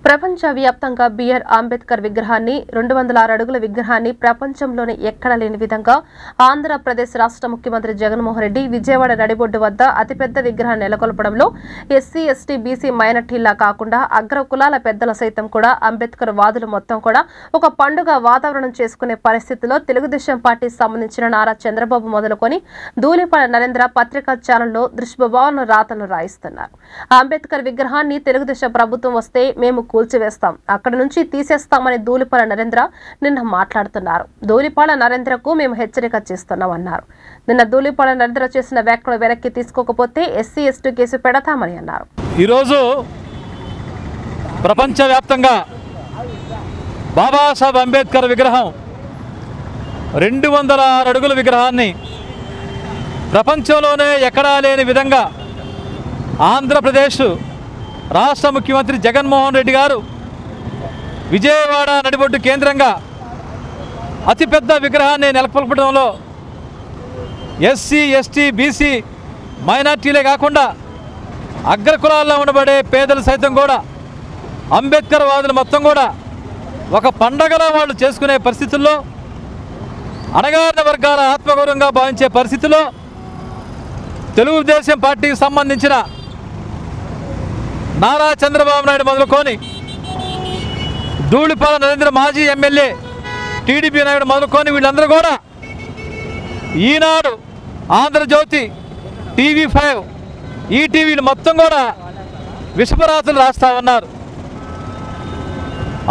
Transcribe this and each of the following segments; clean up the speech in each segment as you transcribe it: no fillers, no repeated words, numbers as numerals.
ప్రపంచవ్యాప్తంగా బిఆర్ అంబేద్కర్ విగ్రహాన్ని 206 అడుగుల విగ్రహాన్ని ప్రపంచంలోనే ఎక్కడ లేని విధంగా ఆంధ్రప్రదేశ్ రాష్ట్ర ముఖ్యమంత్రి జగన్మోహన్ రెడ్డి విజయవాడ నడిబొడ్డు వద్ద అతిపెద్ద విగ్రహాన్ని నెలకొల్పడంలో ఎస్సీ ఎస్టీ బీసీ మైనార్టీలా కాకుండా అగ్ర కులాల పెద్దల సైతం కూడా అంబేద్కర్ వాదులు మొత్తం కూడా ఒక పండుగ వాతావరణం చేసుకునే పరిస్థితిలో తెలుగుదేశం పార్టీ సంబంధించిన నారా చంద్రబాబు మొదలుకొని ధూళిపాల నరేంద్ర పత్రికా ఛానల్లో దృశ్యభావన రాతను రాయిస్తున్నారు. అంబేద్కర్ విగ్రహాన్ని తెలుగుదేశం ప్రభుత్వం వస్తే మేము కూల్చివేస్తాం, అక్కడి నుంచి తీసేస్తామని ధూళిపాల నరేంద్ర నిన్న మాట్లాడుతున్నారు. ధూళిపాల నరేంద్రకు మేము హెచ్చరిక చేస్తున్నామన్నారు. నిన్న ధూళిపాల నరేంద్ర చేసిన వ్యాఖ్యలు వెనక్కి తీసుకోకపోతే ఎస్సీ ఎస్టీ కేసు పెడతామని అన్నారు. ఈరోజు ప్రపంచవ్యాప్తంగా బాబాసాహెబ్ అంబేద్కర్ విగ్రహం 206 అడుగుల విగ్రహాన్ని ప్రపంచంలోనే ఎక్కడా లేని విధంగా ఆంధ్రప్రదేశ్ రాష్ట్ర ముఖ్యమంత్రి జగన్మోహన్ రెడ్డి గారు విజయవాడ నడిబొడ్డు కేంద్రంగా అతిపెద్ద విగ్రహాన్ని నెలకొల్పడంలో ఎస్సీ ఎస్టీ బీసీ మైనార్టీలే కాకుండా అగ్రకులాల్లో ఉండబడే పేదలు సైతం కూడా అంబేద్కర్ వాదులు మొత్తం కూడా ఒక పండగలా వాళ్ళు చేసుకునే పరిస్థితుల్లో అణగారిన వర్గాల ఆత్మగౌరవంగా భావించే పరిస్థితిలో తెలుగుదేశం పార్టీకి సంబంధించిన నారా చంద్రబాబు నాయుడు మొదలుకొని ధూళిపాల నరేంద్ర మాజీ ఎమ్మెల్యే టీడీపీ నాయుడు మొదలుకొని వీళ్ళందరూ కూడా ఈనాడు ఆంధ్రజ్యోతి TV5 ఈటీవీలు మొత్తం కూడా విషపరాతులు రాస్తూ ఉన్నారు.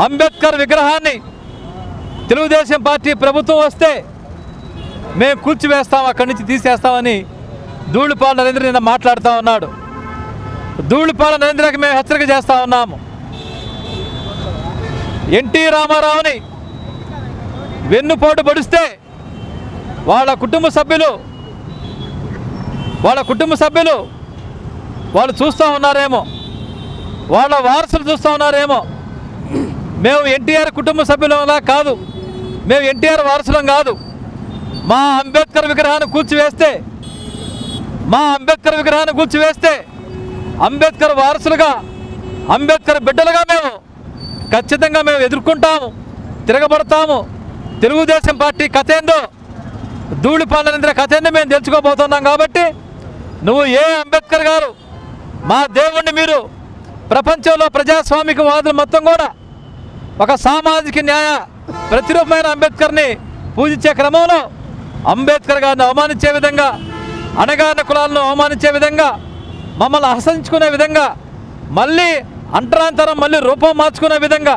అంబేద్కర్ విగ్రహాన్ని తెలుగుదేశం పార్టీ ప్రభుత్వం వస్తే మేము కూల్చివేస్తాం, అక్కడి నుంచి తీసేస్తామని ధూళిపాల నరేంద్ర నిన్న మాట్లాడుతూ ఉన్నాడు. ధూళిపాల నరేంద్రకి మేము హెచ్చరిక చేస్తూ ఉన్నాము. ఎన్టీ రామారావుని వెన్నుపోటు పొడిస్తే వాళ్ళ కుటుంబ సభ్యులు వాళ్ళు చూస్తూ ఉన్నారేమో, వాళ్ళ వారసులు చూస్తూ ఉన్నారేమో. మేము ఎన్టీఆర్ కుటుంబ సభ్యులలా కాదు, మేము ఎన్టీఆర్ వారసులం కాదు. మా అంబేద్కర్ విగ్రహాన్ని కూల్చివేస్తే అంబేద్కర్ వారసులుగా, అంబేద్కర్ బిడ్డలుగా మేము ఖచ్చితంగా ఎదుర్కొంటాము, తిరగబడతాము. తెలుగుదేశం పార్టీ కథ ఏందో, ధూళిపాల నరేంద్ర కథ ఏందో మేము తెలుసుకోబోతున్నాం. కాబట్టి నువ్వు అంబేద్కర్ గారు మా దేవుణ్ణి, మీరు ప్రపంచంలో ప్రజాస్వామిక వాదులు మొత్తం కూడా ఒక సామాజిక న్యాయ ప్రతిరూపమైన అంబేద్కర్ని పూజించే క్రమంలో అంబేద్కర్ గారిని అవమానించే విధంగా, అణగారిన కులాలను అవమానించే విధంగా, మమ్మల్ని అసహించుకునే విధంగా, మళ్ళీ అంటరాంతరం మళ్ళీ రూపం మార్చుకునే విధంగా,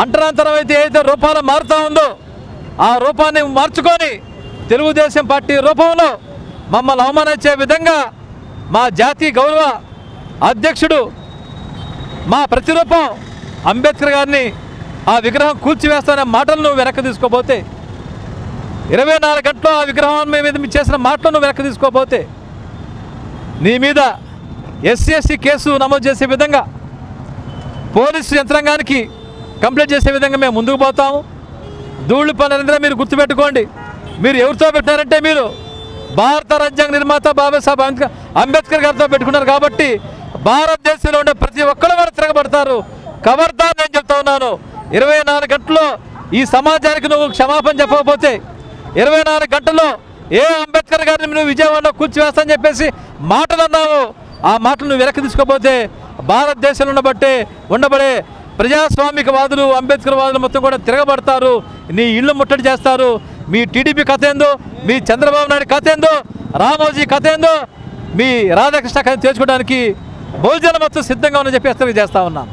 అంటరాంతరం అయితే రూపాలు మారుతూ ఉందో ఆ రూపాన్ని మార్చుకొని తెలుగుదేశం పార్టీ రూపంలో మమ్మల్ని అవమానించే విధంగా మా జాతీయ గౌరవ అధ్యక్షుడు, మా ప్రతిరూపం అంబేద్కర్ గారిని ఆ విగ్రహం కూల్చివేస్తానే మాటలను వెనక్కి తీసుకోబోతే, 24 గంటల్లో ఆ విగ్రహం మీద చేసిన మాటలను వెనక్కి తీసుకోబోతే నీ మీద ఎస్సీ ఎస్టీ కేసు నమోదు చేసే విధంగా, పోలీసు యంత్రాంగానికి కంప్లైంట్ చేసే విధంగా మేము ముందుకు పోతాము. ధూళిపాల నరేంద్ర మీరు గుర్తుపెట్టుకోండి, మీరు ఎవరితో పెట్టారంటే మీరు భారత రాజ్యాంగ నిర్మాత బాబాసాహెబ్ అంబేద్కర్ గారితో పెట్టుకున్నారు. కాబట్టి భారతదేశంలో ఉండే ప్రతి ఒక్కరు కూడా తిరగబడతారు. ఖబర్దార్ నేను చెప్తా ఉన్నాను, 24 గంటల్లో ఈ సమాజానికి నువ్వు క్షమాపణ చెప్పకపోతే, 24 గంటల్లో అంబేద్కర్ గారిని నువ్వు విజయవాడలో కూర్చివేస్తానని చెప్పేసి మాటలు అన్నావు, ఆ మాటలు నువ్వు వెనక్కి తీసుకోకపోతే భారతదేశంలో ఉండబడే ప్రజాస్వామిక వాదులు, అంబేద్కర్ వాదులు మొత్తం కూడా తిరగబడతారు, నీ ఇళ్ళు ముట్టడి చేస్తారు. మీ టీడీపీ కథ ఏందో, మీ చంద్రబాబు నాయుడు కథ ఏందో, రామోజీ కథ ఏందో, మీ రాధాకృష్ణ కథ తెలుసుకోవడానికి బహుజన మొత్తం సిద్ధంగా ఉందని చెప్పి హెచ్చరిక చేస్తా ఉన్నాం.